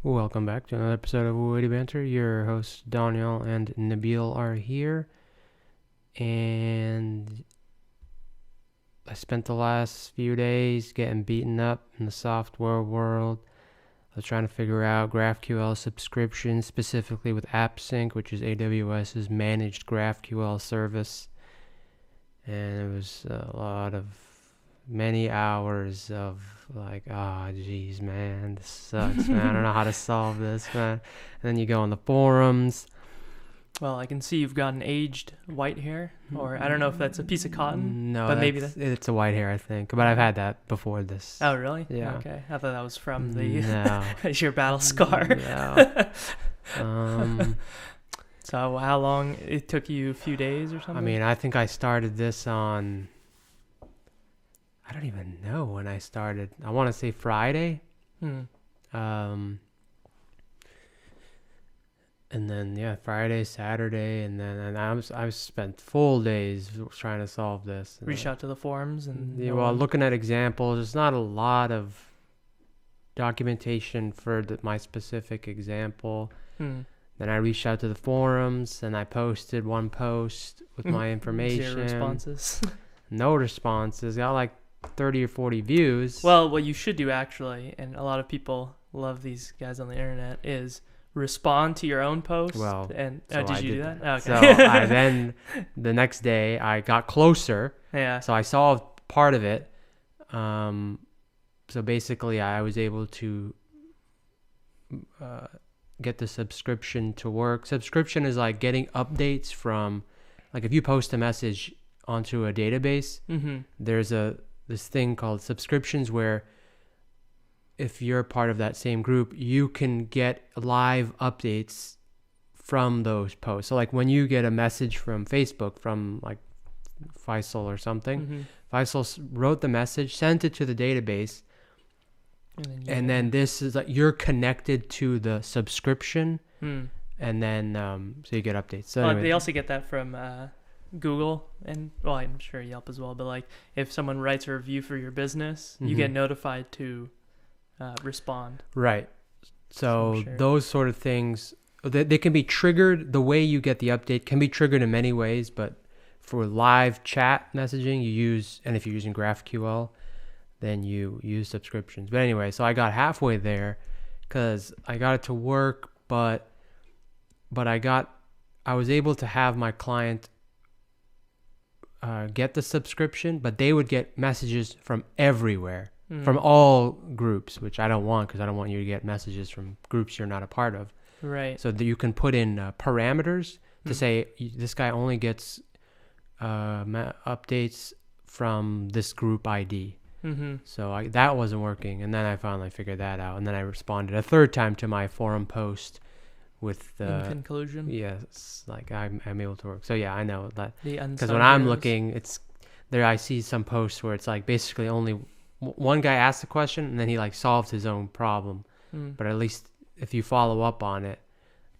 Welcome back to another episode of WittyBantr. Your hosts Daniel and Nabil are here, and I spent the last few days getting beaten up in the software world. I was trying to figure out GraphQL subscriptions, specifically with AppSync, which is AWS's managed GraphQL service, and it was many hours of like, geez, man, this sucks, man. I don't know how to solve this, man. And then you go on the forums. Well, I can see you've got an aged white hair, or I don't know if that's a piece of cotton. No, but maybe it's a white hair, I think. But I've had that before this. Oh, really? Yeah. Okay, I thought that was from the No. your battle scar. No. So how long? It took you a few days or something? I mean, I think I started this on, I don't even know when I started. I want to say Friday. And then Friday, Saturday, and then I spent full days trying to solve this. Reach out to the forums and looking at examples, there's not a lot of documentation for my specific example. Then I reached out to the forums and I posted one post with my information. 0 responses. No responses. Got like 30 or 40 views. Well, what you should do actually, and a lot of people love these guys on the internet, is respond to your own post. Well, and so did you do that? Okay. So I then the next day I got closer. Yeah. So I solved part of it. So basically I was able to get the subscription to work. Subscription is like getting updates from, like if you post a message onto a database, there's this thing called subscriptions where if you're part of that same group, you can get live updates from those posts. So like when you get a message from Facebook from like Faisal or something, Faisal wrote the message, sent it to the database, and then this is like you're connected to the subscription, and then so you get updates. So anyway, they also get that from Google, and well, I'm sure Yelp as well. But like if someone writes a review for your business, you get notified to respond. Right. So those sort of things, they can be triggered. The way you get the update can be triggered in many ways, but for live chat messaging, and if you're using GraphQL, then you use subscriptions. But anyway, so I got halfway there because I got it to work, but I was able to have my client get the subscription, but they would get messages from everywhere, from all groups, which I don't want, because I don't want you to get messages from groups you're not a part of. Right. So that you can put in parameters to say this guy only gets updates from this group ID. So that wasn't working, and then I finally figured that out, and then I responded a third time to my forum post with the in conclusion. Yes, like I'm able to work. So yeah, I know that, because when I'm looking, it's there. I see some posts where it's like basically only one guy asked the question, and then he like solved his own problem. But at least if you follow up on it,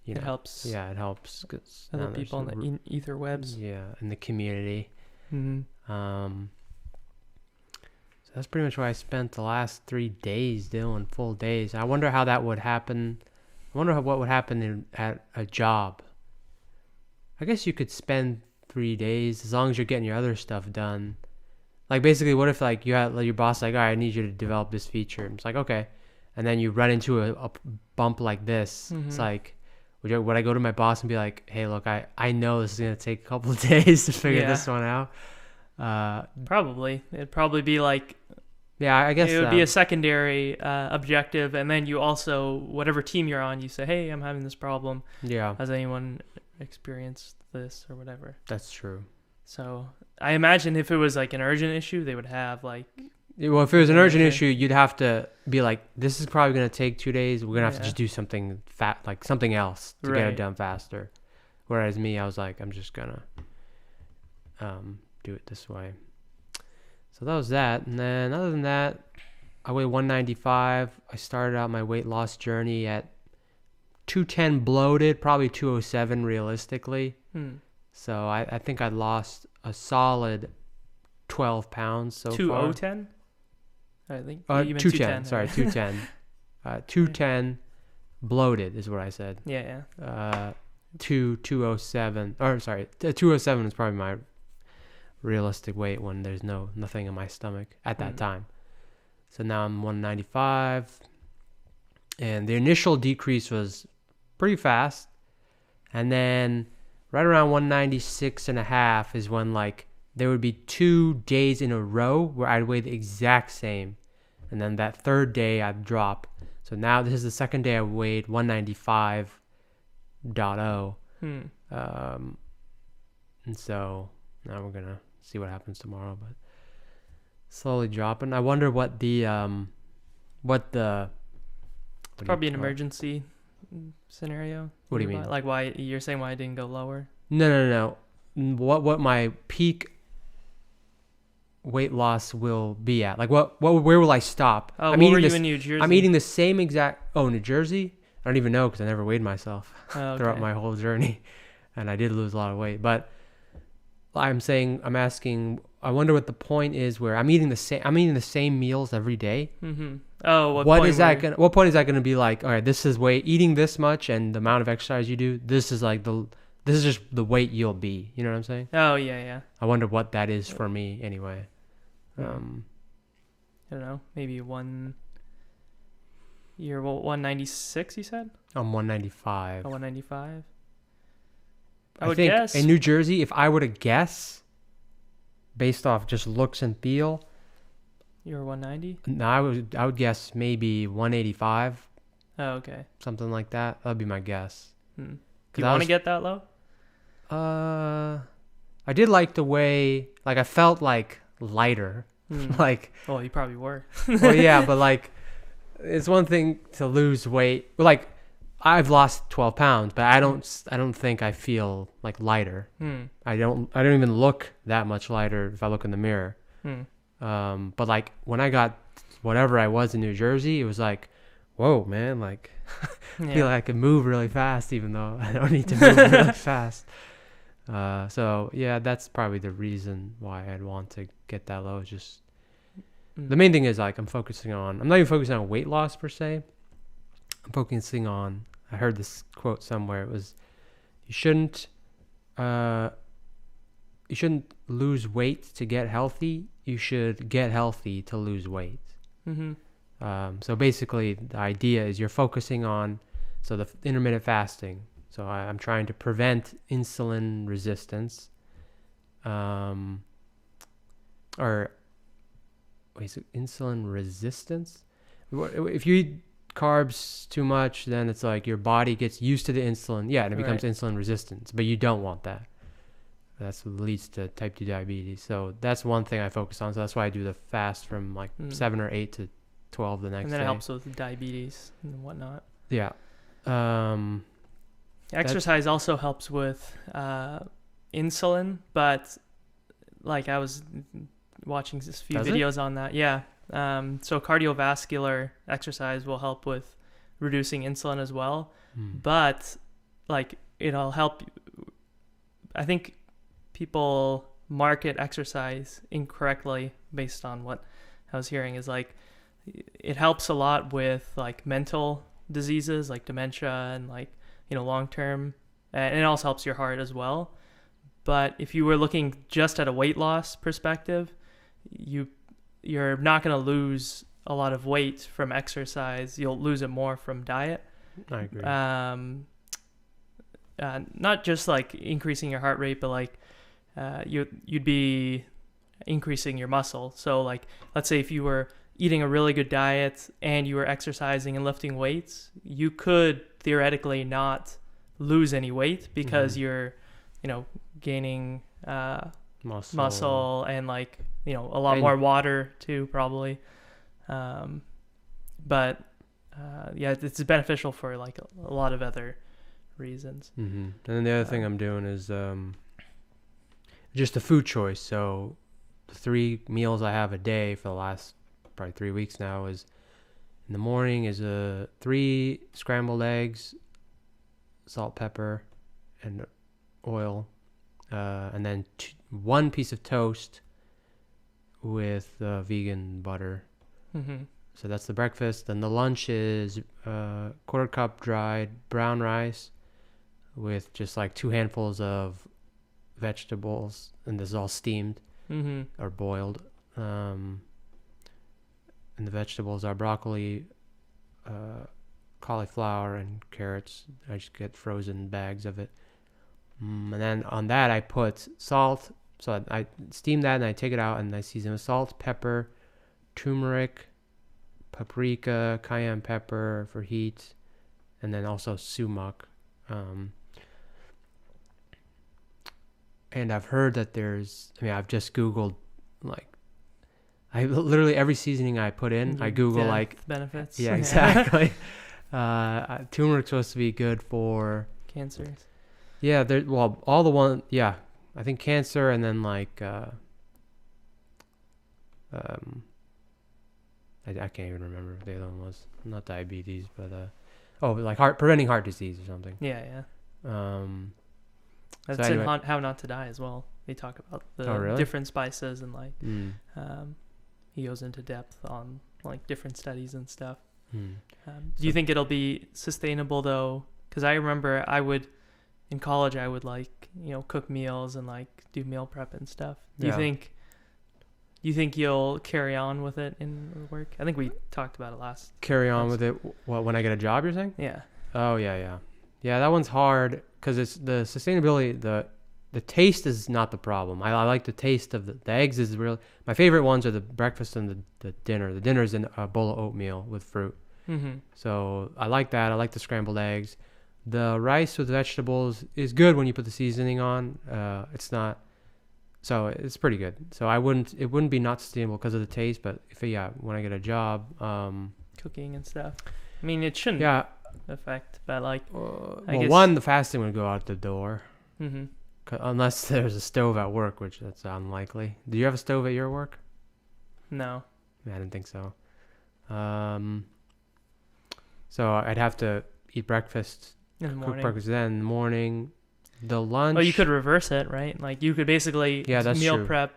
it helps. Yeah, it helps because other people on the ether webs. Yeah, in the community. So that's pretty much what I spent the last 3 days doing, full days. I wonder how that would happen. I wonder what would happen at a job. I guess you could spend 3 days as long as you're getting your other stuff done. Like basically, what if like you had your boss like, all right, I need you to develop this feature. It's like, okay, and then you run into a bump like this. It's like, would I go to my boss and be like, hey, look, I know this is gonna take a couple of days to figure this one out. Probably it'd probably be like, I guess it would be a secondary objective, and then you also, whatever team you're on, you say, hey, I'm having this problem. Yeah. Has anyone experienced this or whatever? That's true. So I imagine if it was like an urgent issue, they would have like. Well, if it was an urgent issue, you'd have to be like, this is probably going to take 2 days. We're going to have to just do something like something else to get it done faster. Whereas me, I was like, I'm just going to do it this way. So that was that. And then other than that, I weigh 195. I started out my weight loss journey at 210 bloated, probably 207 realistically. So I think I lost a solid 12 pounds so far. 210? I think. 210. Sorry, 210. 210. bloated is what I said. Yeah. 207, or sorry, 207 is probably my realistic weight when there's nothing in my stomach at that time. So now I'm 195, and the initial decrease was pretty fast, and then right around 196 and a half is when like there would be 2 days in a row where I'd weigh the exact same, and then that third day I'd drop. So now this is the second day I weighed 195.0. And so now we're gonna see what happens tomorrow, but slowly dropping. I wonder what the probably an emergency scenario. What do you mean? Like why you're saying why it didn't go lower? No. What my peak weight loss will be at? Like where will I stop? Oh, where were you in New Jersey? I'm eating the same exact. Oh, New Jersey? I don't even know because I never weighed myself throughout my whole journey, and I did lose a lot of weight. But I'm asking. I wonder what the point is where I'm eating the same meals every day. Mm-hmm. Oh, what point is that gonna be like? All right, this is eating this much and the amount of exercise you do. This is just the weight you'll be. You know what I'm saying? Oh yeah. I wonder what that is for me anyway. I don't know. Maybe you're 196. You said? I'm 195. Oh, 195. I think guess in New Jersey, if I were to guess, based off just looks and feel, you're 190. No, I would guess maybe 185. Oh, okay. Something like that. That'd be my guess. Do you want to get that low? I did like the way, like I felt like lighter. Like. Well, you probably were. Well, yeah, but like, it's one thing to lose weight. Like, I've lost 12 pounds, but I don't think I feel like lighter. I don't even look that much lighter if I look in the mirror. But like when I got whatever I was in New Jersey, it was like, whoa, man, like I feel like I can move really fast even though I don't need to move really fast. So yeah, that's probably the reason why I'd want to get that low. It's just the main thing is like I'm not even focusing on weight loss per se. I'm focusing on, I heard this quote somewhere. It was, you shouldn't lose weight to get healthy. You should get healthy to lose weight. So basically the idea is you're focusing on, so the intermittent fasting. So I'm trying to prevent insulin resistance. Is it insulin resistance? If you eat carbs too much, then it's like your body gets used to the insulin. Yeah, and it becomes insulin resistance. But you don't want that. That's what leads to type 2 diabetes. So that's one thing I focus on. So that's why I do the fast from like 7 or 8 to 12 the next day. And then it helps with diabetes and whatnot. Yeah. Exercise also helps with insulin, but like I was watching this few videos on that. Yeah. So cardiovascular exercise will help with reducing insulin as well. But like it'll help. I think people market exercise incorrectly based on what I was hearing is like it helps a lot with like mental diseases like dementia and like, long term, and it also helps your heart as well. But if you were looking just at a weight loss perspective, you're not going to lose a lot of weight from exercise. You'll lose it more from diet. I agree. Not just like increasing your heart rate, but like you'd be increasing your muscle. So like, let's say if you were eating a really good diet and you were exercising and lifting weights, you could theoretically not lose any weight because you're, gaining muscle and like, a lot more water too, probably. But it's beneficial for like a lot of other reasons. And then the other thing I'm doing is just a food choice. So the 3 meals I have a day for the last probably 3 weeks now is in the morning is 3 scrambled eggs, salt, pepper, and oil, and then 1 piece of toast with vegan butter. So that's the breakfast. Then the lunch is quarter cup dried brown rice with just like 2 handfuls of vegetables, and this is all steamed or boiled. And the vegetables are broccoli, cauliflower, and carrots. I just get frozen bags of it. And then on that I put salt. So I steam that and I take it out and I season with salt, pepper, turmeric, paprika, cayenne pepper for heat, and then also sumac. And I've heard that I've just Googled, like, I literally every seasoning I put in, I Google like benefits. Yeah, exactly. Turmeric's supposed to be good for cancers. Yeah, all the one. Yeah, I think cancer, and then like I can't even remember what the other one was. Not diabetes, but like preventing heart disease or something. Yeah. That's So anyway. in How Not to Die as well. They talk about the really? different spices and like he goes into depth on like different studies and stuff. Do you think it'll be sustainable though? Because I remember in college I would like cook meals and like do meal prep and stuff. Do you think you'll carry on with it in work? I think we talked about it last. Carry on with it. What, when I get a job, you're saying? Yeah. Oh yeah. That one's hard because it's the sustainability. The taste is not the problem. I like the taste of the eggs. Is real. My favorite ones are the breakfast and the dinner. The dinner is a bowl of oatmeal with fruit. So I like that. I like the scrambled eggs. The rice with vegetables is good when you put the seasoning on. It's not. So it's pretty good. So it wouldn't be not sustainable because of the taste. But when I get a job, cooking and stuff. I mean, it shouldn't. Yeah. Affect, but like I guess the fasting would go out the door unless there's a stove at work, which that's unlikely. Do you have a stove at your work? No. I didn't think so. So I'd have to eat breakfast, cook breakfast then in the morning. The lunch. Well, you could reverse it, right? Like you could basically meal prep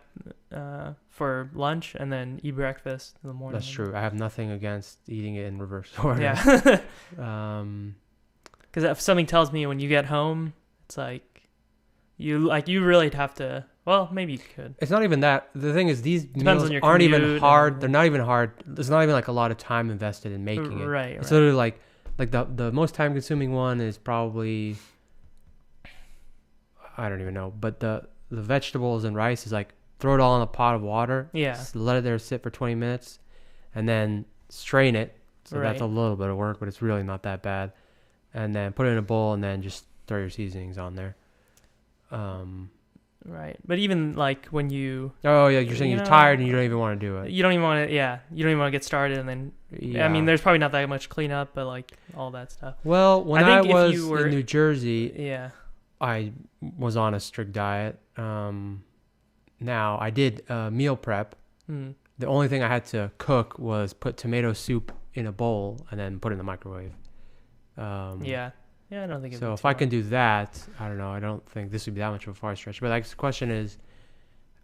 for lunch and then eat breakfast in the morning. That's true. I have nothing against eating it in reverse order. Yeah. Because if something tells me when you get home, it's like you really have to. Well, maybe you could. It's not even that. The thing is, these meals aren't even hard. They're not even hard. There's not even like a lot of time invested in making it. Right. It's literally like the most time consuming one is probably. I don't even know, but the vegetables and rice is like throw it all in a pot of water. Yeah. Just let it there sit for 20 minutes, and then strain it. So that's a little bit of work, but it's really not that bad. And then put it in a bowl, and then just throw your seasonings on there. Right, but even like when you. Oh yeah, you're saying you're tired and you don't even want to do it. You don't even want to. Yeah, you don't even want to get started, and then. Yeah. I mean, there's probably not that much cleanup, but like all that stuff. Well, when I was in New Jersey. Yeah. I was on a strict diet. Now I did meal prep. The only thing I had to cook was put tomato soup in a bowl and then put it in the microwave. Yeah, I don't think. So if I can do that, I don't know. I don't think this would be that much of a far stretch. But like the question is,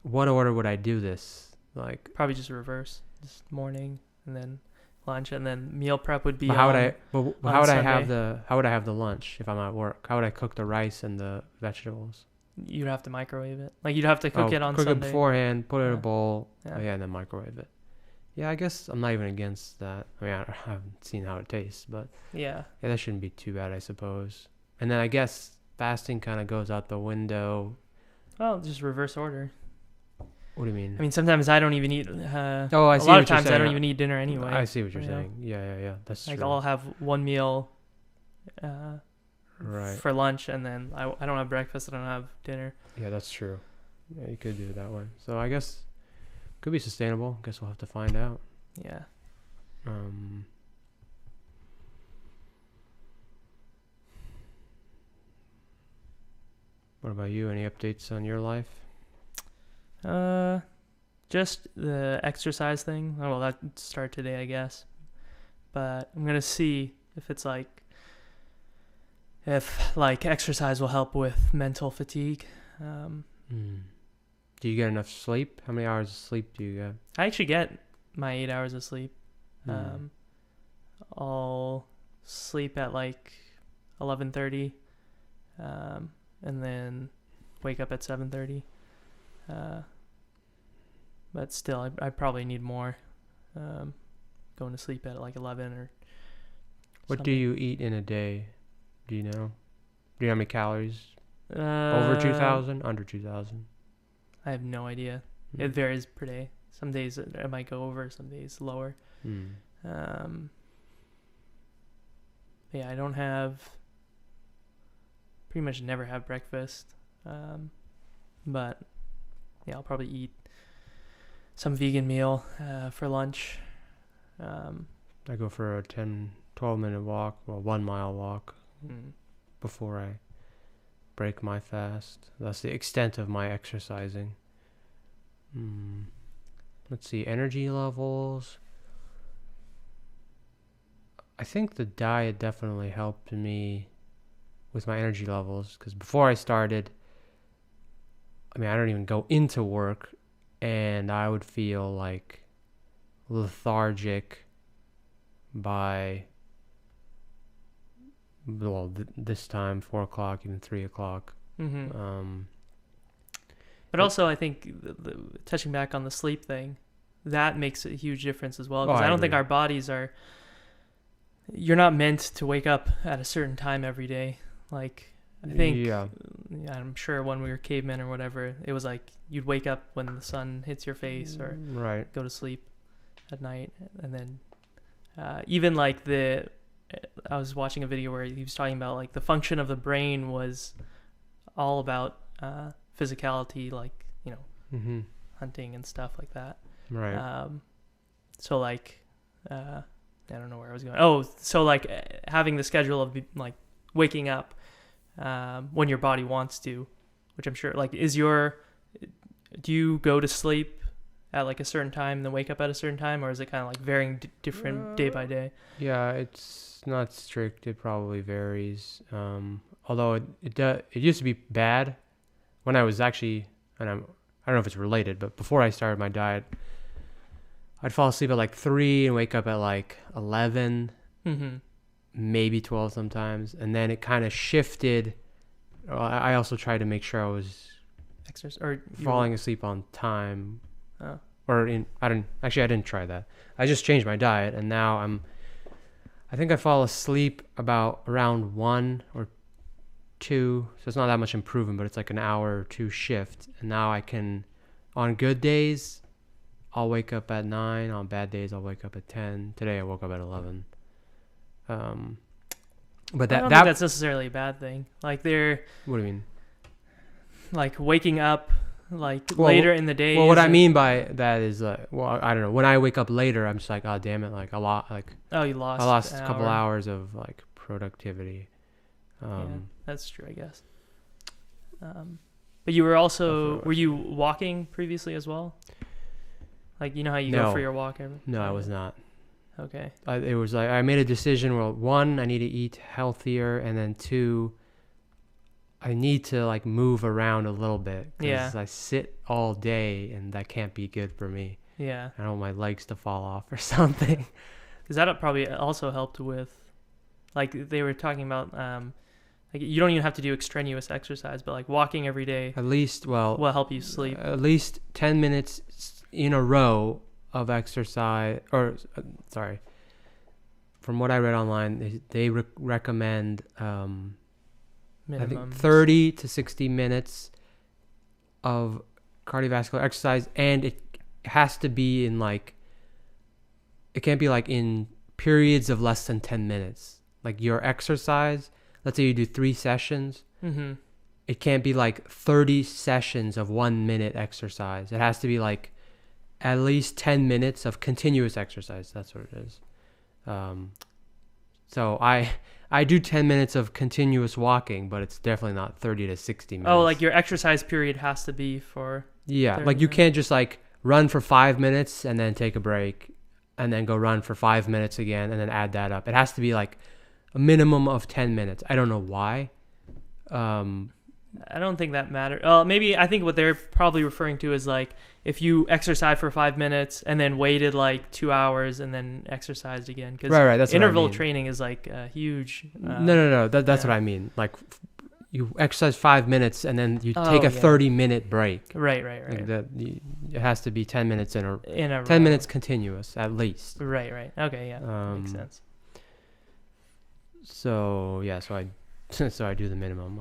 what order would I do this? Like probably just reverse, just morning and then lunch, and then meal prep would be. How would I have the lunch if I'm at work? How would I cook the rice and the vegetables? You'd have to microwave it. Like you'd have to cook it on Sunday. Cook it beforehand, put it in a bowl, and then microwave it. Yeah, I guess I'm not even against that. I mean, I haven't seen how it tastes, but yeah, that shouldn't be too bad, I suppose. And then I guess fasting kind of goes out the window. Well, just reverse order. What do you mean? I mean, sometimes I don't even eat. I see. A lot of times I don't even eat dinner anyway. I see what you're saying. Yeah. That's like true. I'll have one meal right. for lunch, and then I don't have breakfast. I don't have dinner. Yeah, that's true. Yeah, you could do it that way. So I guess could be sustainable. Guess we'll have to find out. Yeah. What about you? Any updates on your life? Just the exercise thing. Oh, well, that started today, I guess. But I'm gonna see if it's if exercise will help with mental fatigue. Do you get enough sleep? How many hours of sleep do you get? I actually get my 8 hours of sleep. I'll sleep at like 11:30, and then wake up at 7:30. But still, I probably need more. Going to sleep at like 11 or. What do you eat in a day? Do you know? Do you know how many calories? Uh, Over 2,000? Under 2,000? I have no idea. It varies per day. Some days it might go over, some days lower. Yeah, I don't have. Pretty much never have breakfast. But yeah, I'll probably eat some vegan meal for lunch. I go for a 12 minute walk, well, 1 mile walk before I break my fast. That's the extent of my exercising. Let's see, energy levels. I think the diet definitely helped me with my energy levels, because before I started, I don't even go into work, and I would feel like lethargic by, well, this time, 4 o'clock, even 3 o'clock. But also, I think touching back on the sleep thing, that makes a huge difference as well. Because I don't think our bodies are. You're not meant to wake up at a certain time every day. Like, I think, I'm sure when we were cavemen or whatever, it was like you'd wake up when the sun hits your face or go to sleep at night. And then even like I was watching a video where he was talking about like the function of the brain was all about physicality, like, hunting and stuff like that. Right. So like, I don't know where I was going. Oh, so like having the schedule of like waking up when your body wants to, which I'm sure like do you go to sleep at like a certain time and then wake up at a certain time, or is it kind of like varying different day by day? Yeah, it's not strict. It probably varies. Although it used to be bad when I was actually, and I don't know if it's related, but before I started my diet, I'd fall asleep at like 3 and wake up at like 11, maybe 12 sometimes. And then it kind of shifted. I also tried to make sure I was falling asleep on time. Oh. I didn't try that. I just changed my diet, and now I think I fall asleep about around 1 or 2. So it's not that much improvement, but it's like an hour or 2 shift. And now I can, on good days, I'll wake up at 9. On bad days, I'll wake up at 10. Today, I woke up at 11. But I don't think that's necessarily a bad thing. Like what do you mean? Like waking up later in the day. Well, what I mean by that is, I don't know. When I wake up later, I'm just like, oh damn it, like a lot, like I lost a couple hours of like productivity. Yeah, that's true, I guess. But you were also were you walking previously as well? Like, you know how you go for your walk every? No, I was not. Okay. It was like I made a decision. Well, 1, I need to eat healthier, and then 2, I need to like move around a little bit, because I sit all day, and that can't be good for me. Yeah. I don't want my legs to fall off or something. Because that probably also helped with, like they were talking about, like you don't even have to do extraneous exercise, but like walking every day at least will help you sleep. At least 10 minutes in a row of exercise, from what I read online, they recommend I think 30 to 60 minutes of cardiovascular exercise, and it has to be in like, it can't be like in periods of less than 10 minutes. Like your exercise, let's say you do 3 sessions, it can't be like 30 sessions of 1 minute exercise. It has to be like at least 10 minutes of continuous exercise. That's what it is. So I do 10 minutes of continuous walking, but it's definitely not 30 to 60 minutes. Oh, like your exercise period has to be for... Yeah, like you can't just like run for 5 minutes and then take a break and then go run for 5 minutes again and then add that up. It has to be like a minimum of 10 minutes. I don't know why. I don't think that matters. Maybe I think what they're probably referring to is like if you exercise for 5 minutes and then waited like 2 hours and then exercised again. Because right. That's interval what I mean. training is like a huge. No. That's what I mean. Like you exercise 5 minutes and then you take a 30-minute break. Right. Like that, it has to be 10 minutes in a 10 row. minutes continuous at least. Right. Okay, yeah, makes sense. So yeah, so I do the minimum.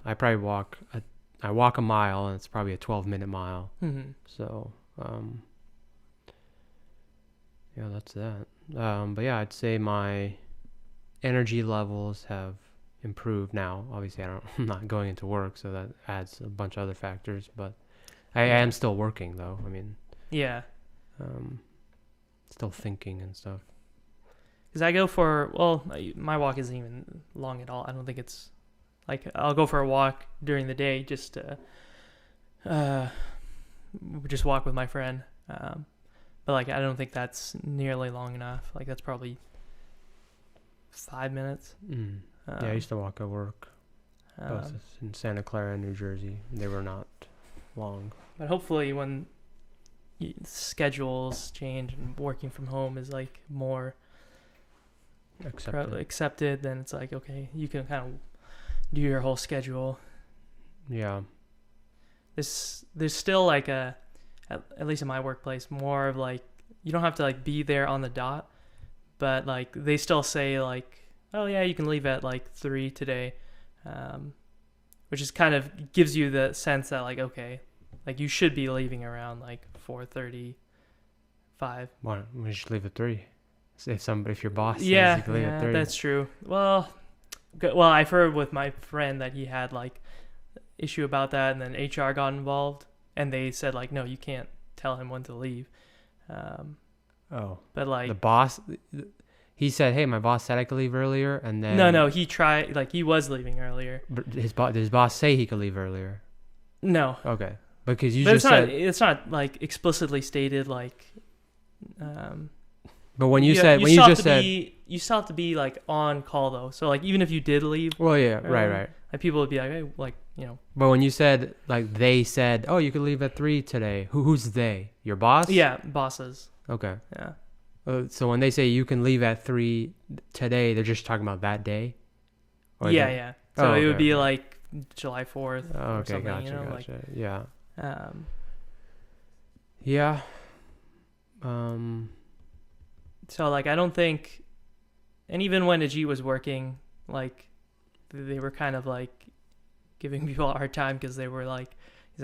I probably walk a mile, and it's probably a 12-minute mile. Mm-hmm. So yeah, that's that. But yeah, I'd say my energy levels have improved now. Obviously, I'm not going into work, so that adds a bunch of other factors. But I am still working, though. I mean, yeah, still thinking and stuff. Because I go for my walk isn't even long at all. I don't think it's like I'll go for a walk during the day just to just walk with my friend. But like I don't think that's nearly long enough. Like that's probably 5 minutes. Yeah, I used to walk at work. Both in Santa Clara, New Jersey. They were not long. But hopefully when schedules change and working from home is like more accepted, then it's like, okay, you can kind of do your whole schedule. Yeah. There's still like at least in my workplace, more of like, you don't have to like be there on the dot, but like they still say like, oh yeah, you can leave at like 3 today, which is kind of gives you the sense that like, okay, like you should be leaving around like 4:35. Why don't we just leave at 3? If your boss says you can leave at 3. That's true. Well, I've heard with my friend that he had like issue about that, and then HR got involved, and they said like, no, you can't tell him when to leave. But like the boss, he said, hey, my boss said I could leave earlier, and then no, he tried, like he was leaving earlier. But did his boss say he could leave earlier? No. Okay, because you just said it's not like explicitly stated like. But when you said you still have to be like on call though. So like even if you did leave. Well, yeah, right. Like people would be like, hey, like you know. But when you said like they said, oh, you could leave at 3 today. Who's they? Your boss? Yeah, bosses. Okay. Yeah. So when they say you can leave at 3 today, they're just talking about that day. Yeah. So it would be like July 4th. Oh, okay, or something, gotcha. You know, like, yeah. Yeah. So like I don't think, and even when Ajit was working, like they were kind of like giving people a hard time because they were like, he's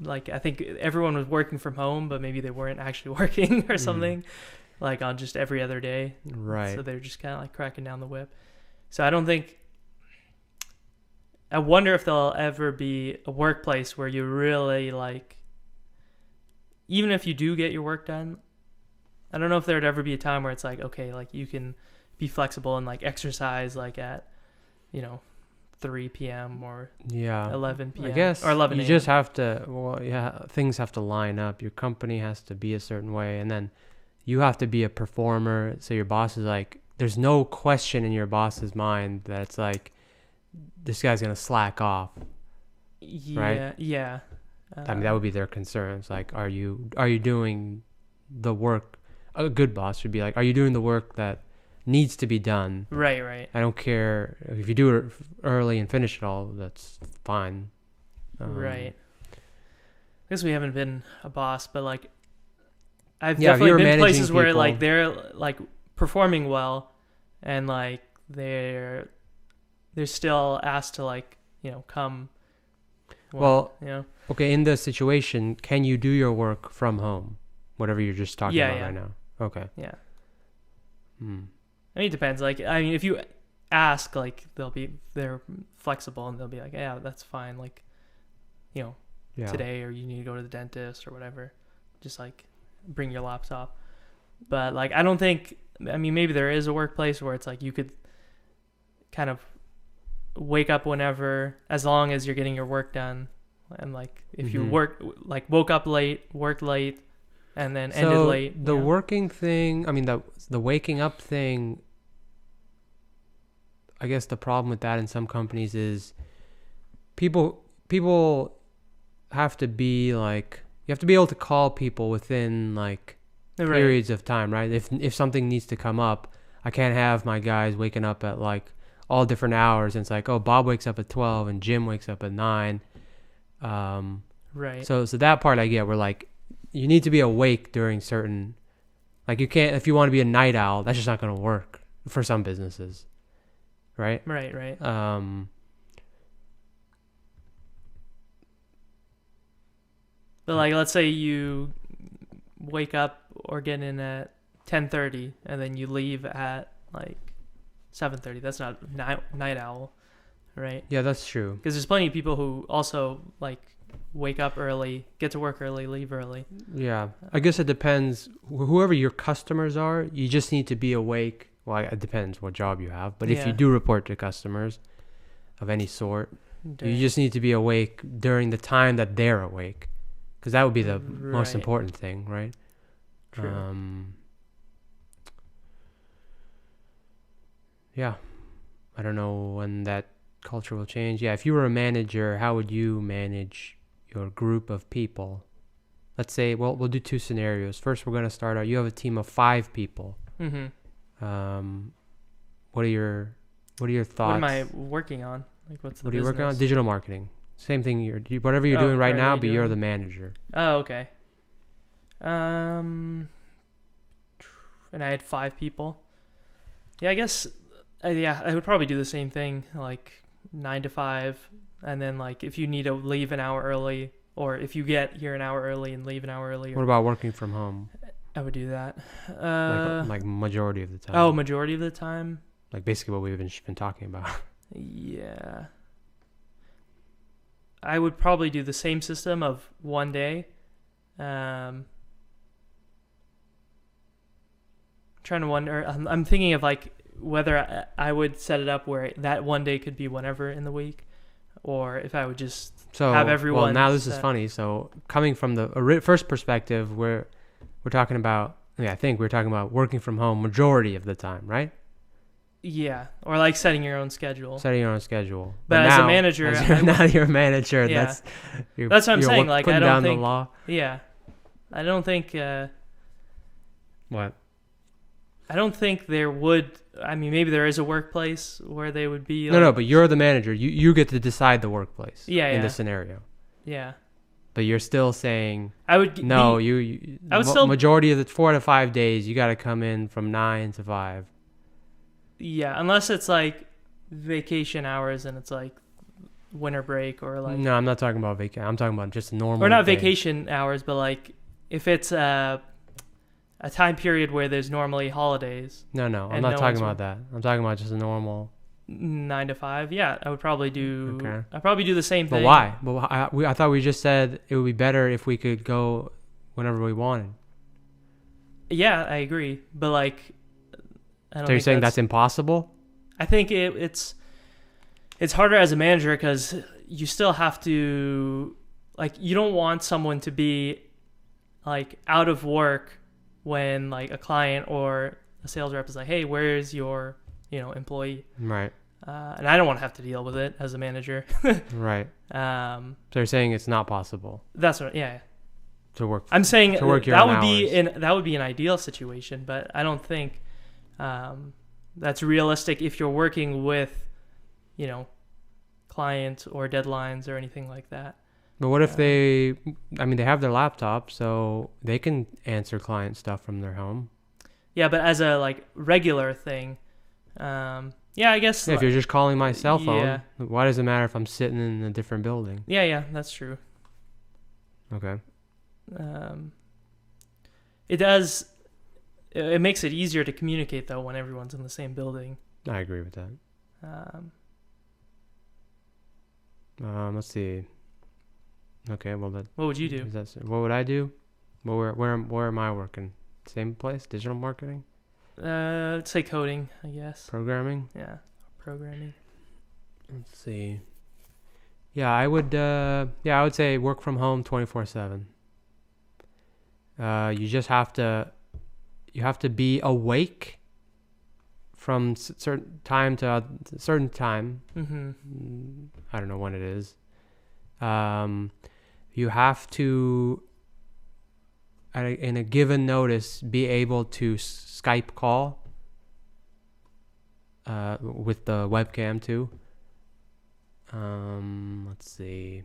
like I think everyone was working from home, but maybe they weren't actually working or something, like on just every other day. Right. So they're just kind of like cracking down the whip. So I don't think. I wonder if there'll ever be a workplace where you really like, even if you do get your work done, I don't know if there'd ever be a time where it's like, okay, like you can be flexible and like exercise like at, 3 p.m. or 11 p.m. I guess or 11 you a.m. just have to, things have to line up. Your company has to be a certain way, and then you have to be a performer. So your boss is like, there's no question in your boss's mind that it's like, this guy's going to slack off. Right? Yeah. I mean, that would be their concern. It's like, are you doing the work? A good boss would be like, are you doing the work that needs to be done? Right. I don't care if you do it early and finish it all. That's fine. Right. I guess we haven't been a boss, but like I've definitely been places where like they're like performing well, and like they're still asked to like come. Okay. In the situation, can you do your work from home? Whatever you're just talking about right now. Okay. Yeah. I mean, it depends. Like, I mean, if you ask, like, they're flexible and they'll be like, yeah, that's fine. Like, today, or you need to go to the dentist or whatever. Just like bring your laptop. But like, I don't think, I mean, maybe there is a workplace where it's like you could kind of wake up whenever, as long as you're getting your work done. And like, if you woke up late, worked late, and then ended late. The working thing, I mean, the waking up thing, I guess the problem with that in some companies is people have to be like, you have to be able to call people within like periods of time, right? If something needs to come up, I can't have my guys waking up at like all different hours, and it's like, oh, Bob wakes up at 12 and Jim wakes up at 9. Right. So that part I get, where like you need to be awake during certain, like you can't, if you want to be a night owl, that's just not going to work for some businesses, right? Right. But like, let's say you wake up or get in at 10:30 and then you leave at like 7:30. That's not night owl, right? Yeah, that's true. Because there's plenty of people who also like wake up early, get to work early, leave early. Yeah, I guess it depends. Whoever your customers are, you just need to be awake. Well, it depends what job you have. But if you do report to customers of any sort, you just need to be awake during the time that they're awake. Because that would be the most important thing, right? True. Yeah. I don't know when that culture will change. Yeah, if you were a manager, how would you manage your group of people? Let's say, well, we'll do 2 scenarios. First, we're going to start out. You have a team of 5 people. Mm-hmm. What are your thoughts? What am I working on? Like, what's the What are you business? working on? Digital marketing. Same thing. Whatever you're doing right now, but you're the manager. Oh, okay. And I had 5 people. Yeah, I guess. I would probably do the same thing, like 9 to 5, and then like if you need to leave an hour early, or if you get here an hour early and leave an hour early. What about working from home? I would do that. Like majority of the time. Oh, majority of the time. Like basically what we've been talking about. Yeah. I would probably do the same system of one day. Trying to wonder. I'm thinking of like whether I would set it up where that one day could be whenever in the week, or if I would just have everyone. Well, now this is funny. So coming from the first perspective, we're talking about. I think we're talking about working from home majority of the time, right? Yeah, or like setting your own schedule. Setting your own schedule. But as a manager, now you're a manager. Yeah. That's what I'm saying. Like, I don't think. The law. Yeah, I don't think. What? I don't think there would. I mean, maybe there is a workplace where they would be. No, but you're the manager. You get to decide the workplace. In this scenario. Yeah. But you're still saying I would. No, you. I would still. Majority of the 4 to 5 days, you got to come in from 9 to 5. Yeah, unless it's like vacation hours and it's like winter break or like. No, I'm not talking about vacation. I'm talking about just normal. Or not vacation hours, but like if it's a time period where there's normally holidays. No, I'm not talking about that. I'm talking about just a normal 9 to 5. Yeah, I would probably do. Okay. I'd probably do the same thing. But why? Well, I thought we just said it would be better if we could go whenever we wanted. Yeah, I agree, but like. So you're saying that's impossible? I think it's harder as a manager because you still have to, like, you don't want someone to be like out of work when like a client or a sales rep is like, hey, where's your employee? Right. And I don't want to have to deal with it as a manager. Right. So you're saying it's not possible. That's what. Yeah. To work. I'm saying to work that would be an ideal situation, but I don't think. That's realistic if you're working with, clients or deadlines or anything like that. But what if they have their laptop, so they can answer client stuff from their home. Yeah, but as a like regular thing, I guess. Yeah, if you're just calling my cell phone, why does it matter if I'm sitting in a different building? Yeah, that's true. Okay. It does. It makes it easier to communicate, though, when everyone's in the same building. I agree with that. Let's see. Okay, well, what would you do? What would I do? Well, where am I working? Same place? Digital marketing? Let's say coding, I guess. Programming? Yeah, programming. Let's see. Yeah, I would say work from home 24/7. You just have to be awake from certain time to certain time. Mm-hmm. I don't know when it is. You have to, in a given notice, be able to Skype call with the webcam too. Let's see.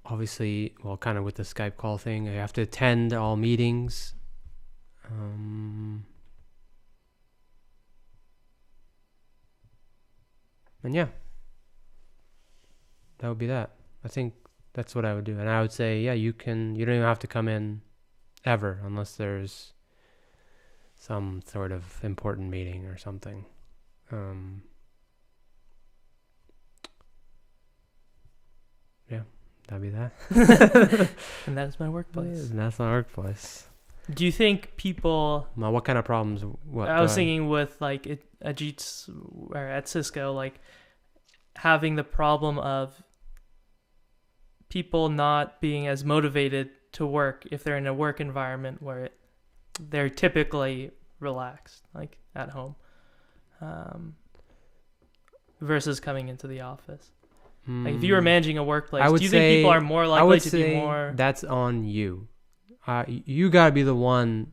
Obviously, well, kind of with the Skype call thing, you have to attend all meetings. And yeah, that would be that. I think that's what I would do. And I would say, yeah, you don't even have to come in ever unless there's some sort of important meeting or something. Yeah, that'd be that. And that's my workplace. And that's my workplace. Do you think people... Now, what kind of problems? I was thinking with like at Jeets or at Cisco, like having the problem of people not being as motivated to work if they're in a work environment where they're typically relaxed, like at home, versus coming into the office. Like if you were managing a workplace, do you think people are more likely to be more... That's on you. You gotta be the one.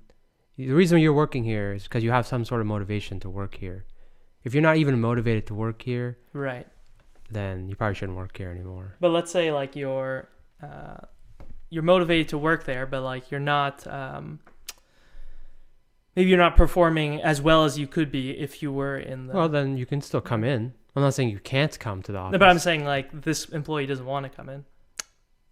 The reason you're working here is because you have some sort of motivation to work here. If you're not even motivated to work here, right, then you probably shouldn't work here anymore. But let's say like you're motivated to work there, but like you're not, maybe you're not performing as well as you could be if you were in the... Well, then you can still come in. I'm not saying you can't come to the office. No, but I'm saying like this employee doesn't want to come in.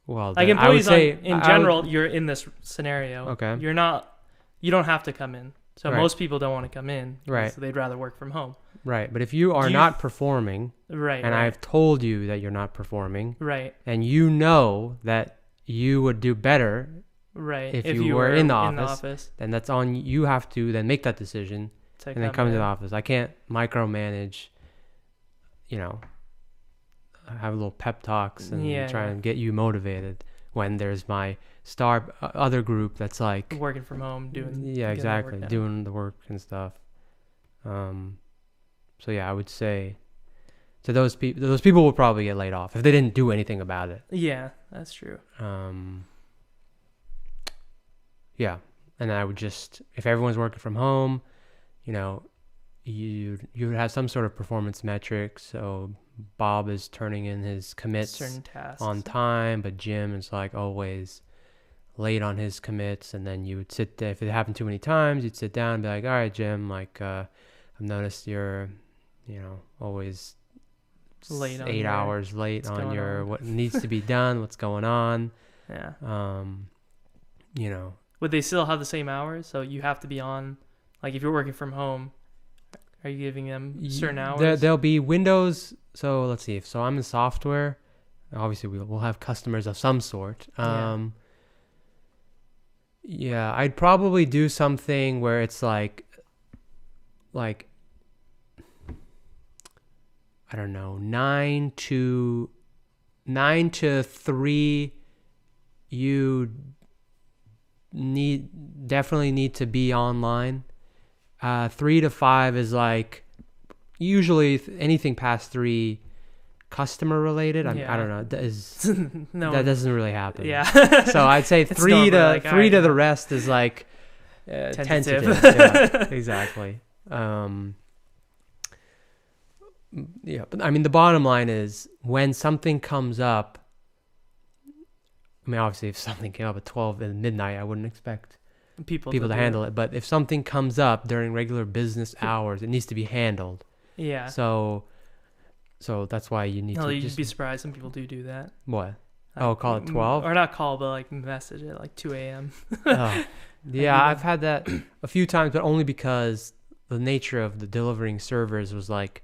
Well, like employees in general, you're in this scenario. Okay. You don't have to come in. So right. most people don't want to come in. Right. So they'd rather work from home. Right. But if you are not performing, right, and right. I've told you that you're not performing, right, and you know that you would do better, right, if you were in the office, then that's on you. Have to then make that decision and then come to the office. I can't micromanage. Have little pep talks and try and get you motivated when there's my other group that's like working from home, doing the work and stuff. So yeah, I would say to those people will probably get laid off if they didn't do anything about it. Yeah, that's true. Yeah, and I would just, if everyone's working from home, you would have some sort of performance metric. So Bob is turning in his commits certain tasks on time, but Jim is like always late on his commits. And then you would sit there, if it happened too many times, you'd sit down and be like, all right, Jim, like I've noticed you're always late on 8 hours late on your what needs to be done, what's going on. Yeah. Would they still have the same hours? So you have to be on, like if you're working from home, are you giving them certain hours? There'll be windows. So let's see. So I'm in software. Obviously, we'll have customers of some sort. Yeah, I'd probably do something where it's like I don't know, 9 to 3. You definitely need to be online. 3 to 5 is like usually anything past 3 customer related. I don't know. That doesn't really happen. Yeah. So I'd say 3 to like, 3 to the rest is like tentative. Yeah, exactly. Yeah, but I mean the bottom line is when something comes up. I mean, obviously, if something came up at 12 at midnight, I wouldn't expect people to handle it. But if something comes up during regular business hours, it needs to be handled. Yeah. So that's why you need to. You'd be surprised. Some people do that. What? Call it 12? Or not call, but like message it like 2 a.m. Yeah, I've had that a few times, but only because the nature of the delivering servers was like.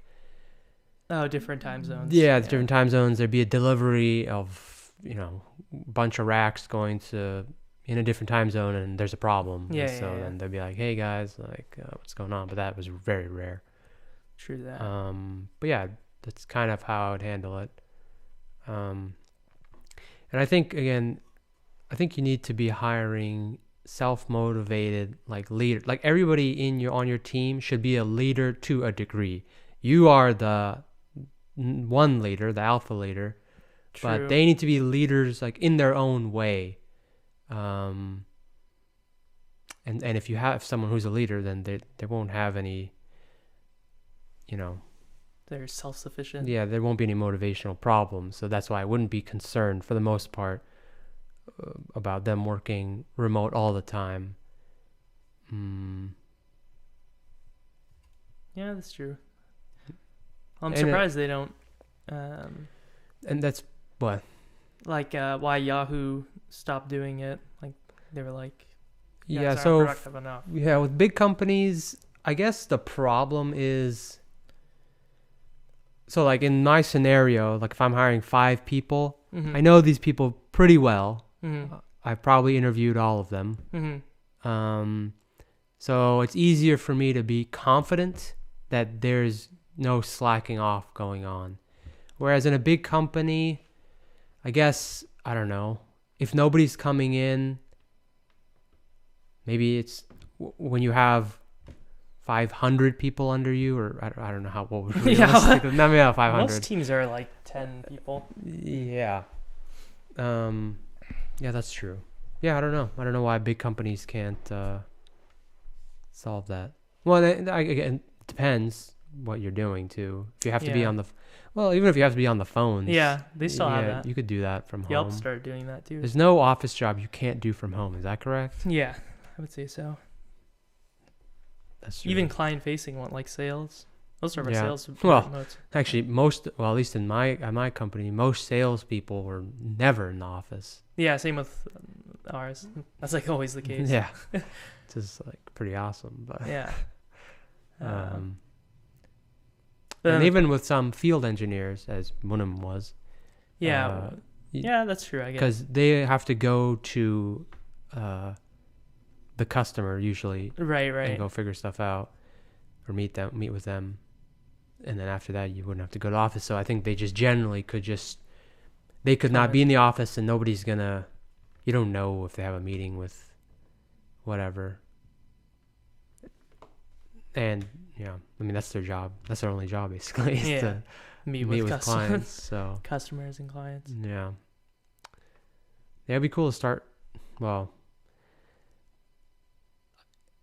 Oh, different time zones. Yeah, different time zones. There'd be a delivery of, bunch of racks going to in a different time zone, and there's a problem. So then they'd be like, "Hey guys, like, what's going on?" But that was very rare. True that. But yeah, that's kind of how I would handle it. And I think you need to be hiring self-motivated like leader. Like everybody on your team should be a leader to a degree. You are the one leader, the alpha leader, but they need to be leaders like in their own way. And if you have someone who's a leader, then they won't have any, they're self-sufficient. Yeah, there won't be any motivational problems. So that's why I wouldn't be concerned for the most part about them working remote all the time. Yeah, that's true. I'm surprised they don't. And that's what? Like why Yahoo stopped doing it. Like they were like, yeah, so productive enough. Yeah, with big companies, I guess the problem is, so like in my scenario, like if I'm hiring 5 people, I know these people pretty well. I've probably interviewed all of them. So it's easier for me to be confident that there's no slacking off going on. Whereas in a big company, I guess, I don't know, if nobody's coming in, maybe it's when you have 500 people under you, or I don't know what would realistic. Maybe not 500. Most teams are like 10 people. Yeah. Yeah, that's true. Yeah, I don't know why big companies can't solve that. Well, again, it depends what you're doing too. If you have to be on even if you have to be on the phones. Yeah, they still have that. You could do that from home. Yelp started doing that too. There's no office job you can't do from home. Is that correct? Yeah, I would say so. That's true. Even client-facing one, like sales. Most of our sales. Well, actually, at least in my company, most salespeople were never in the office. Yeah, same with ours. That's like always the case. Yeah, it's just like pretty awesome. But yeah. And even with some field engineers, as Munam was. Yeah. Yeah, that's true, I guess. Because they have to go to the customer usually. Right. And go figure stuff out or meet with them. And then after that, you wouldn't have to go to the office. So I think they just generally could not be in the office, and nobody's you don't know if they have a meeting with whatever. And that's their job. That's their only job, basically, is to meet with clients. So customers and clients. Yeah. It'd be cool to start. Well,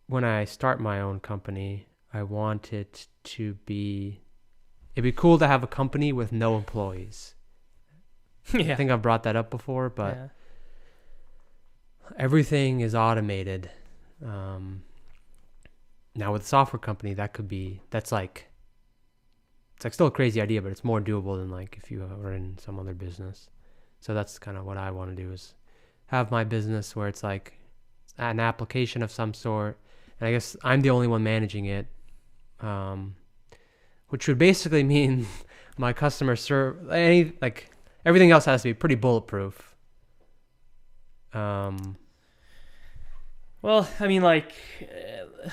when I start my own company, I want it to be. It'd be cool to have a company with no employees. Yeah. I think I've brought that up before, but everything is automated. Now with a software company, it's like still a crazy idea, but it's more doable than like if you were in some other business. So that's kind of what I want to do, is have my business where it's like an application of some sort. And I guess I'm the only one managing it. Which would basically mean my customer everything else has to be pretty bulletproof. Well, I mean, like,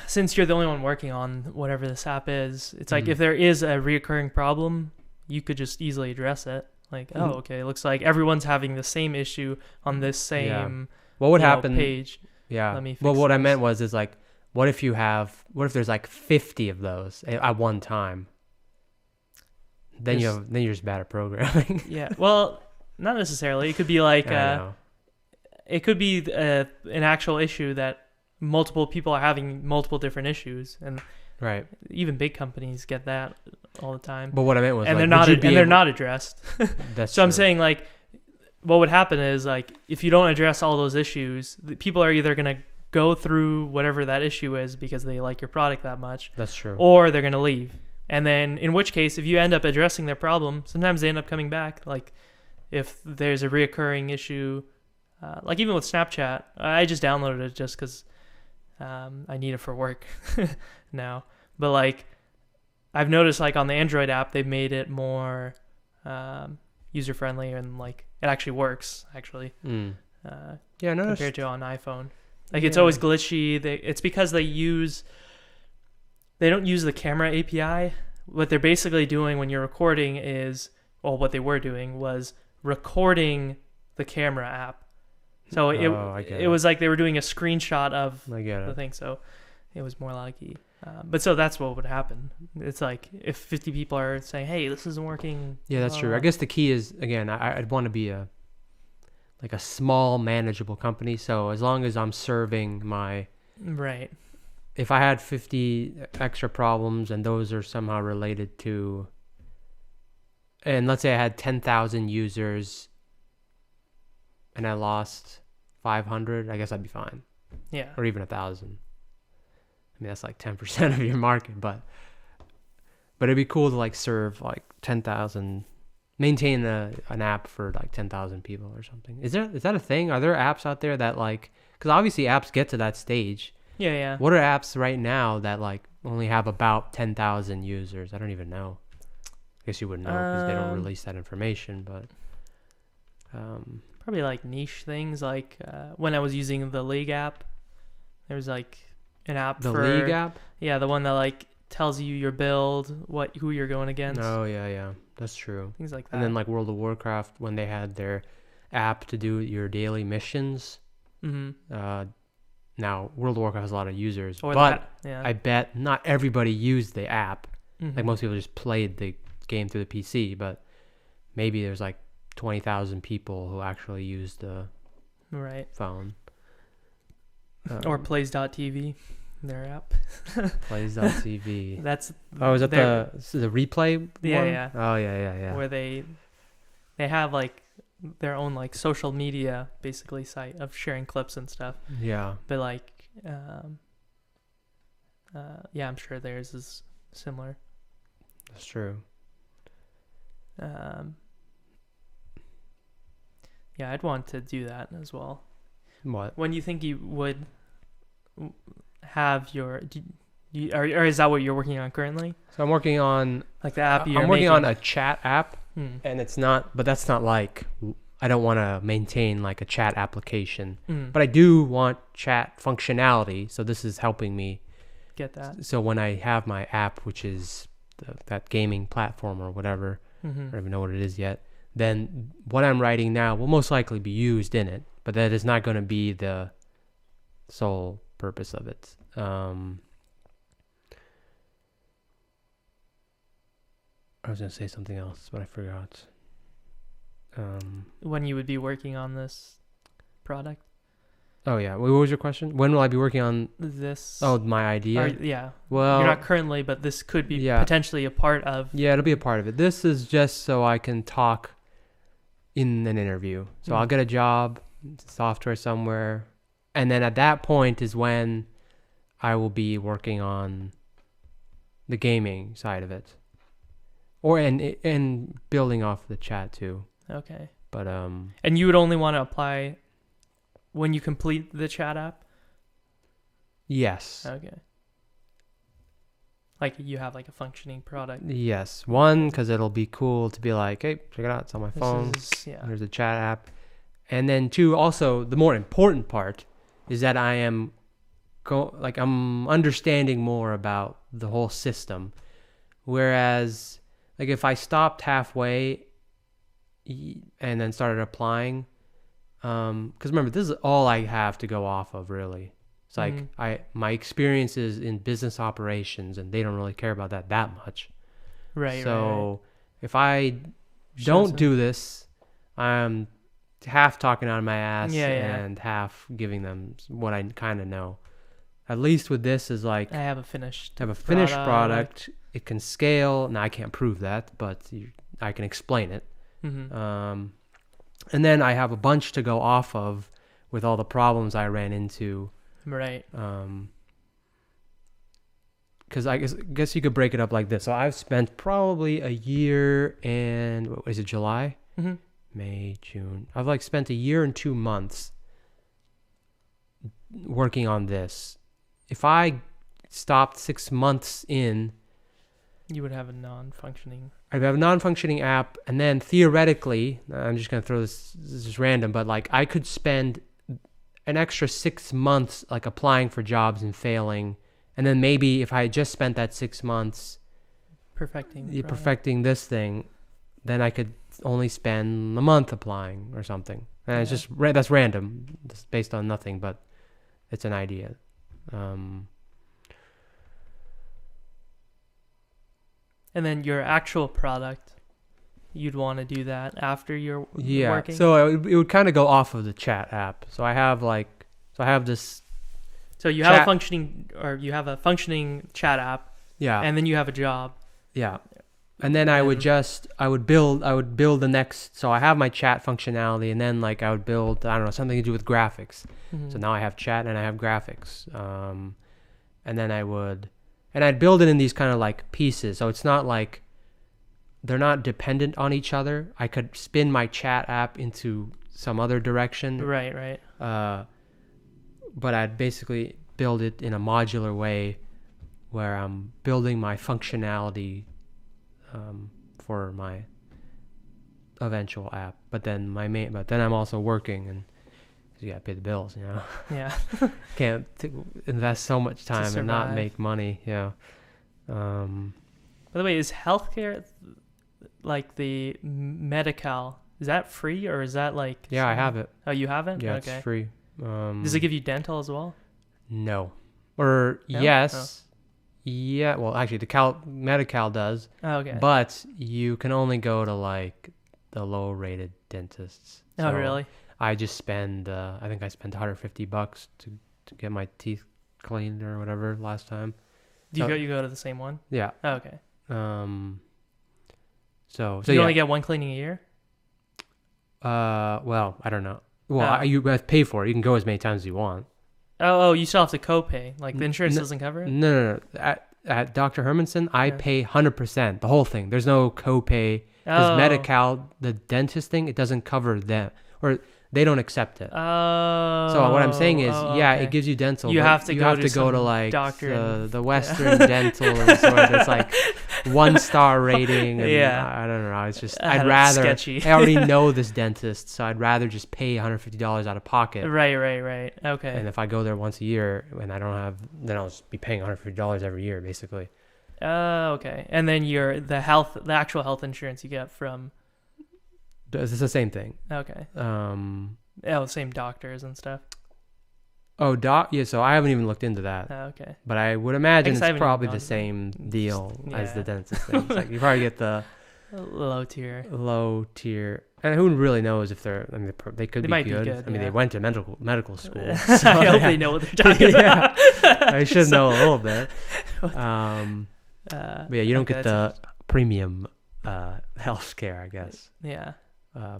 since you're the only one working on whatever this app is, it's like if there is a reoccurring problem, you could just easily address it. Like, okay, it looks like everyone's having the same issue on this same what would happen page. Yeah. Let me fix what I this. meant was like, what if there's like 50 of those at one time? Then you're just bad at programming. Yeah. Well, not necessarily. It could be like it could be an actual issue that multiple people are having multiple different issues, and right. Even big companies get that all the time. But what I meant was, and like, they're not addressed. That's so true. I'm saying, like, what would happen is, like, if you don't address all those issues, people are either gonna go through whatever that issue is because they like your product that much. That's true. Or they're gonna leave. And then, in which case, if you end up addressing their problem, sometimes they end up coming back. Like, if there's a reoccurring issue, like even with Snapchat, I just downloaded it just because I need it for work now. But, like, I've noticed, like, on the Android app, they've made it more user-friendly, and, like, it actually works, actually. Yeah, I noticed. Compared to on iPhone. Like, it's always glitchy. It's because they don't use the camera API. What they're basically doing when you're recording is, well, what they were doing was recording the camera app. So it was like they were doing a screenshot of the thing. So it was more laggy. But so that's what would happen. It's like if 50 people are saying, "Hey, this isn't working." Yeah, that's true. I guess the key is, again, I'd want to be a small, manageable company. So as long as I'm serving my... Right. If I had 50 extra problems and those are somehow related to... And let's say I had 10,000 users and I lost 500, I guess I'd be fine. Yeah. Or even 1,000. I mean, that's like 10% of your market, but it'd be cool to like serve like 10,000, maintain an app for like 10,000 people or something. Is that a thing? Are there apps out there that like, because obviously apps get to that stage. Yeah, yeah. What are apps right now that like only have about 10,000 users? I don't even know. I guess you wouldn't know because they don't release that information, but probably like niche things. Like when I was using the League app, there was like an app for the League app. Yeah, the one that like tells you your build, who you're going against. Oh yeah, that's true. Things like that. And then like World of Warcraft, when they had their app to do your daily missions. Mm-hmm. Now World of Warcraft has a lot of users, or but yeah. I bet not everybody used the app. Mm-hmm. Like most people just played the game through the PC, but maybe there's like 20,000 people who actually use the phone. Or Plays.tv, their app. Plays.tv. That's is that the replay one? Yeah. Oh yeah. Where they have like their own like social media basically site of sharing clips and stuff. Yeah. But like I'm sure theirs is similar. That's true. Yeah, I'd want to do that as well. What? When you think you would have your... or is that what you're working on currently? So I'm working on... Like the app you're I'm working on a chat app, and it's not... But that's not like... I don't want to maintain like a chat application. Mm. But I do want chat functionality, so this is helping me get that. So when I have my app, which is that gaming platform or whatever, I don't even know what it is yet, then what I'm writing now will most likely be used in it, but that is not going to be the sole purpose of it. I was going to say something else, but I forgot. When you would be working on this product? Oh, yeah. What was your question? When will I be working on this? Oh, my idea? Yeah. Well, you're not currently, but this could be potentially a part of... Yeah, it'll be a part of it. This is just so I can talk in an interview. So I'll get a job, software somewhere, and then at that point is when I will be working on the gaming side of it. And building off the chat too. Okay. But and you would only want to apply when you complete the chat app? Yes. Okay. Like you have like a functioning product. Yes. One, because it'll be cool to be like, hey, check it out. It's on my phone. There's a chat app. And then two, also the more important part is that I am I'm understanding more about the whole system. Whereas like if I stopped halfway and then started applying, because remember, this is all I have to go off of, really. It's like my experiences in business operations, and they don't really care about that much. Right. So if I don't do this, I'm half talking out of my ass and half giving them what I kind of know. At least with this is like I have a finished product. It can scale. Now I can't prove that, but I can explain it. And then I have a bunch to go off of with all the problems I ran into. Right. Because I guess you could break it up like this. So I've spent probably a year and what was it, July? May, June. I've like spent a year and 2 months working on this. If I stopped 6 months in, you would have a non-functioning. I'd have a non-functioning app, and then theoretically, I'm just gonna throw this is random, but like I could spend an extra 6 months like applying for jobs and failing, and then maybe if I had just spent that 6 months perfecting this thing, then I could only spend a month applying or something. And it's just that's random. It's based on nothing, but it's an idea. And then your actual product, you'd want to do that after you're working? So it would kind of go off of the chat app. So I have this. So you have a functioning chat app. Yeah. And then you have a job. Yeah. And then I would build the next, so I have my chat functionality, and then like I would build, I don't know, something to do with graphics. Mm-hmm. So now I have chat and I have graphics. And then I'd build it in these kind of like pieces. So it's not like, they're not dependent on each other. I could spin my chat app into some other direction. Right. But I'd basically build it in a modular way where I'm building my functionality for my eventual app. But then I'm also working, and you gotta pay the bills, you know. Yeah. Can't invest so much time and not make money. Yeah. By the way, is healthcare like the Medi-Cal? Is that free or is that like? Yeah, I have it. Oh, you have it? Yeah, okay. It's free. Does it give you dental as well? No. Or no? yes. Oh. Yeah. Well, actually, the Medi-Cal does. Oh, okay. But you can only go to like the low-rated dentists. Oh, really? I just spend. I think I spent $150 to get my teeth cleaned or whatever last time. You go to the same one? Yeah. Oh, okay. So you only get one cleaning a year? Well, I don't know. Well, you have to pay for it. You can go as many times as you want. Oh, you still have to copay. Like the insurance doesn't cover it? No. At Dr. Hermanson, I pay 100%, the whole thing. There's no copay. Because Medi-Cal, the dentist thing, it doesn't cover them. Or they don't accept it. Oh. So what I'm saying is, okay. It gives you dental. You have to go to like doctor the Western Dental, where it's like 1-star rating. And I don't know. It's just I'd rather. Sketchy. I already know this dentist, so I'd rather just pay $150 out of pocket. Right. Okay. And if I go there once a year and I don't have, then I'll just be paying $150 every year, basically. Okay. And then the actual health insurance you get from. It's the same thing. Okay. Same doctors and stuff. Oh, yeah. So I haven't even looked into that. Okay. But I would imagine it's probably the same deal as the dentist thing. It's like you probably get the low tier. And who really knows if they're? I mean, they could be good. I mean, they went to medical school. So, I hope they know what they're talking about. I should know a little bit. But yeah, you don't get the premium healthcare, I guess. Yeah.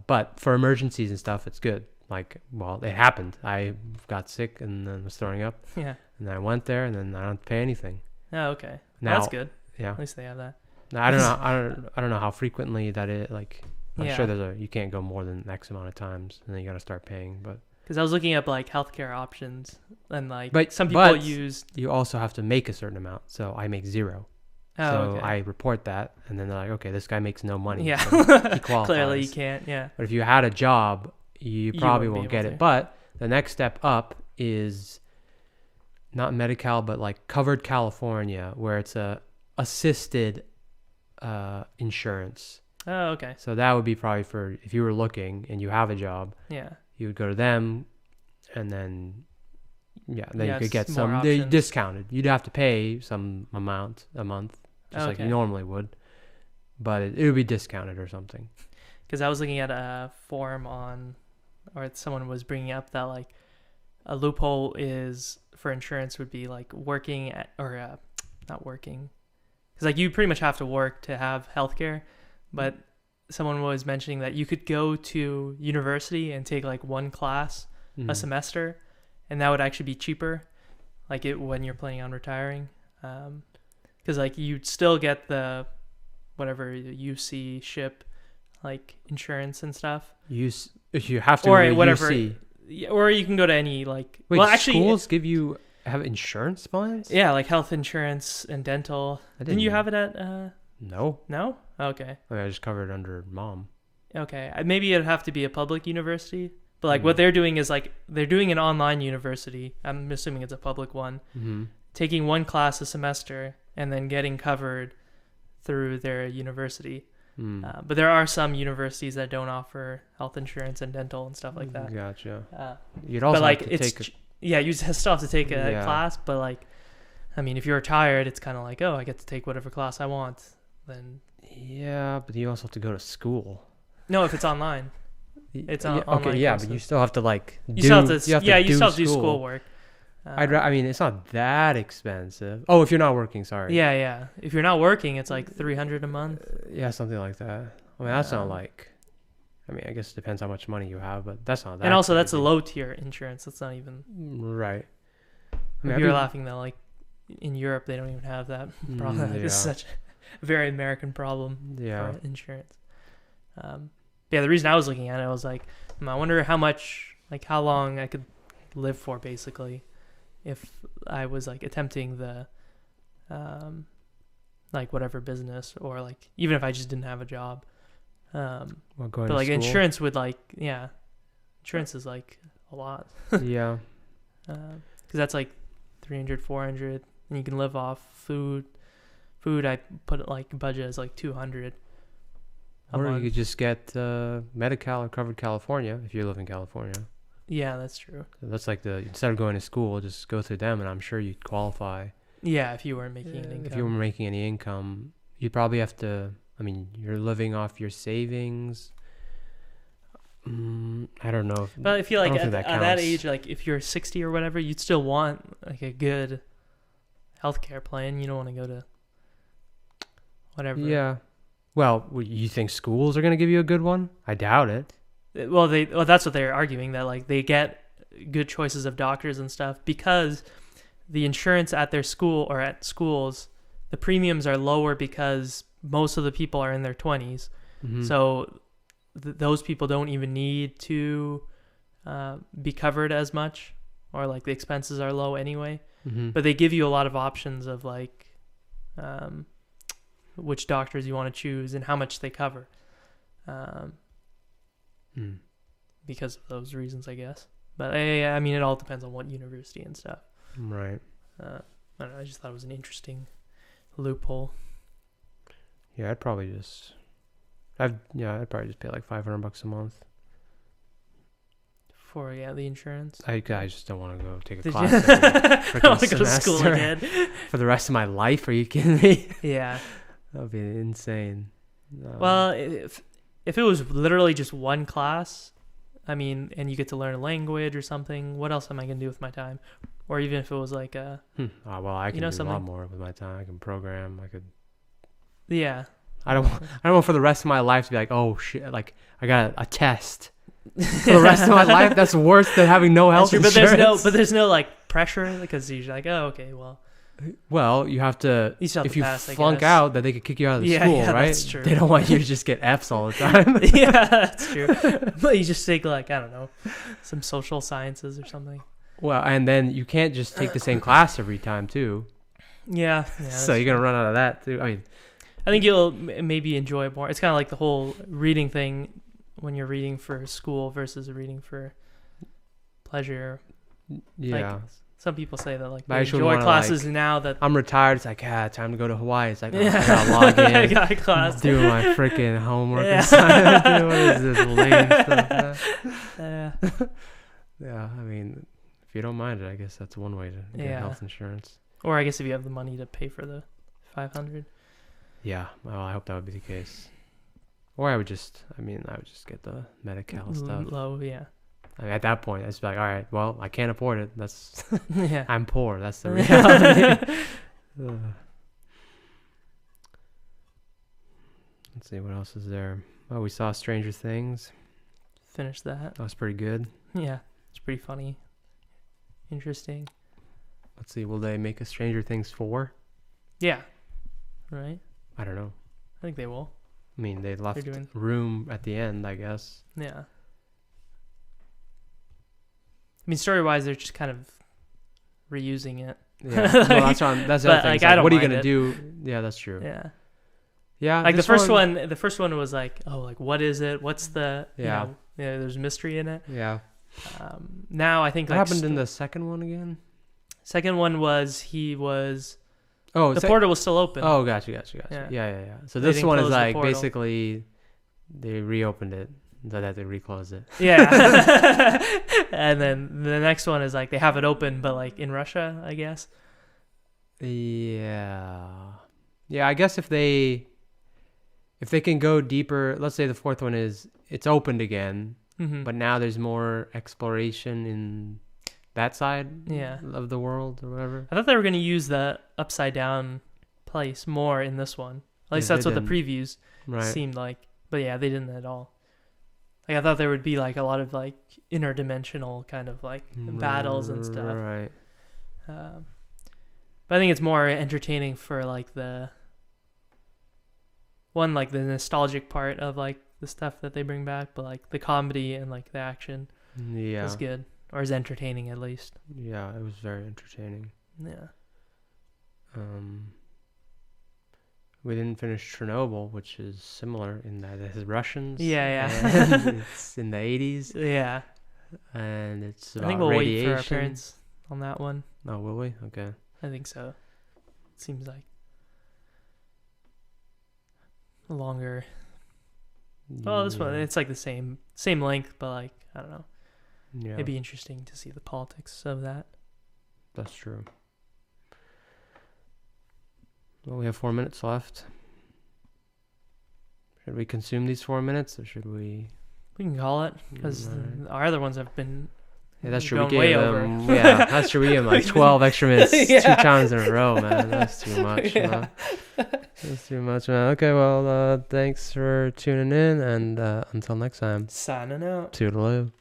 But for emergencies and stuff, it's good. Like, well, it happened. I got sick and then was throwing up. Yeah. And I went there, and then I don't pay anything. Oh, okay. Now, that's good. Yeah. At least they have that. Now, I don't know. I don't know how frequently that is. Like, I'm sure you can't go more than X amount of times, and then you got to start paying. But because I was looking up like healthcare options, and like some people use. You also have to make a certain amount. So I make 0. Oh, so okay. I report that, and then they're like, okay, this guy makes no money. Yeah. So he qualifies. Clearly you can't, yeah. But if you had a job, you probably won't get it. But the next step up is not Medi-Cal, but like Covered California, where it's a assisted insurance. Oh, okay. So that would be probably for if you were looking and you have a job. Yeah. You would go to them, and then you could get some options. Discounted. You'd have to pay some amount a month, just like you normally would, but it would be discounted or something. Because I was looking at a forum someone was bringing up that like a loophole is for insurance would be like working not working, because like you pretty much have to work to have healthcare, but someone was mentioning that you could go to university and take like one class a semester, and that would actually be cheaper, like when you're planning on retiring, because like you'd still get the whatever the UC ship like insurance and stuff. If you have to or go to whatever, UC. Or you can go to any like. Wait, well, actually, schools have insurance plans? Yeah, like health insurance and dental. Didn't you have it at? No. No. Okay. I just covered under mom. Okay, maybe it'd have to be a public university. But like what they're doing is like they're doing an online university. I'm assuming it's a public one. Mm-hmm. Taking one class a semester and then getting covered through their university. But there are some universities that don't offer health insurance and dental and stuff like that. Gotcha. You'd also like have to take you still have to take a class, but like, I mean, if you're retired, it's kind of like, oh, I get to take whatever class I want. Then yeah, but you also have to go to school. No, if it's online, it's online. Okay, yeah, but you still have to like you still have to do schoolwork. I mean, it's not that expensive. Oh, if you're not working, sorry. Yeah. If you're not working, it's like $300 a month. Yeah, something like that. I mean, that's not like. I mean, I guess it depends how much money you have, but that's not that. And also, crazy. that's a low tier insurance. That's not even right. I mean, you're laughing though. Like in Europe, they don't even have that problem. It's such a very American problem for insurance. The reason I was looking at it, I was like, I wonder how long I could live for, basically, if I was like attempting the, like whatever business, or like even if I just didn't have a job. But like school? Insurance would insurance is like a lot. Yeah. Because that's like 300, 400, and you can live off food. I put it like budget as like 200. Or you could just get Medi-Cal or Covered California if you live in California. Yeah, that's true. So that's like instead of going to school, just go through them, and I'm sure you'd qualify. Yeah, if you weren't making an income. If you weren't making any income, you'd probably have to. I mean, you're living off your savings. I don't know. But I feel like at that age, like if you're 60 or whatever, you'd still want like a good healthcare plan. You don't want to go to whatever. Yeah. Well, you think schools are going to give you a good one? I doubt it. Well, that's what they're arguing, that like they get good choices of doctors and stuff because the insurance at their school or at schools, the premiums are lower because most of the people are in their 20s. Mm-hmm. So those people don't even need to be covered as much, or like the expenses are low anyway. Mm-hmm. But they give you a lot of options of like which doctors you want to choose and how much they cover. Because of those reasons, I guess. But I mean, it all depends on what university and stuff. Right. I don't know. I just thought it was an interesting loophole. Yeah, I'd probably just pay like $500 a month for the insurance. I just don't want to go take a class. I don't want to go to school again for the rest of my life. Are you kidding me? Yeah, that would be insane. Well, if it was literally just one class, I mean, and you get to learn a language or something, what else am I gonna do with my time? Or even if it was like I can do a lot more with my time. I can program. I could. Yeah. I don't want for the rest of my life to be like, oh shit, like I got a test for the rest of my life. That's worse than having no health insurance. But there's no like pressure, because you're like, oh, okay, well. Well, you have to if you pass, flunk out, that they could kick you out of the school, right? That's true. They don't want you to just get Fs all the time. Yeah, that's true. But you just take like, I don't know, some social sciences or something. Well, and then you can't just take the same class every time too. Yeah. So you're gonna run out of that too. I mean, I think you'll maybe enjoy it more. It's kind of like the whole reading thing when you're reading for school versus reading for pleasure. Yeah. Like, some people say that like they enjoy classes now that I'm retired. It's like, time to go to Hawaii. It's like, I gotta log in. I got a class. Do my freaking homework assignment. What is this lame stuff? Yeah, I mean, if you don't mind it, I guess that's one way to get health insurance. Or I guess if you have the money to pay for the $500. Yeah, well, I hope that would be the case. Or I would just get the Medi-Cal stuff. Low, yeah. I mean, at that point, I'd just be like, all right, well, I can't afford it. That's yeah. I'm poor. That's the reality. Let's see, what else is there? Oh, we saw Stranger Things. Finished that. That was pretty good. Yeah, it's pretty funny. Interesting. Let's see, will they make a Stranger Things 4? Yeah. Right? I don't know. I think they will. I mean, they left room at the end, I guess. Yeah. I mean, story-wise, they're just kind of reusing it. Yeah, well, that's the other thing. Like, I don't what are you mind gonna do? Yeah, that's true. Yeah. Yeah. Like the first one was like, oh, like what is it? What's the? Yeah. There's mystery in it. Yeah. Now I think what happened in the second one again? Second one was he was. Oh, the portal was still open. Oh, gotcha. Yeah. So this one is like basically they reopened it. So they had to reclose it. Yeah. And then the next one is like they have it open, but like in Russia, I guess. Yeah. I guess if they can go deeper, let's say the fourth one is it's opened again, but now there's more exploration in that side of the world or whatever. I thought they were going to use the upside down place more in this one. At least that's what the previews seemed like. But yeah, they didn't at all. Like I thought there would be like a lot of like interdimensional kind of like battles and stuff. Right. But I think it's more entertaining for like the nostalgic part of like the stuff that they bring back, but like the comedy and like the action is good, or is entertaining at least. Yeah, it was very entertaining. Yeah. We didn't finish Chernobyl, which is similar in that it has Russians. Yeah. It's in the 80s. Yeah. And it's about I think we'll radiation. wait for our parents on that one. Oh, will we? Okay. I think so. It seems like longer. Well, this one, it's like the same length, but like, I don't know. Yeah. It'd be interesting to see the politics of that. That's true. Well, we have 4 minutes left. Should we consume these 4 minutes, or should we? We can call it, because our other ones have been that's true. We gave them, that's true. We gave them like 12 extra minutes 2 times in a row, man. That's too much, man. That's too much, man. Okay, well, thanks for tuning in, and until next time. Signing out. Toodaloo.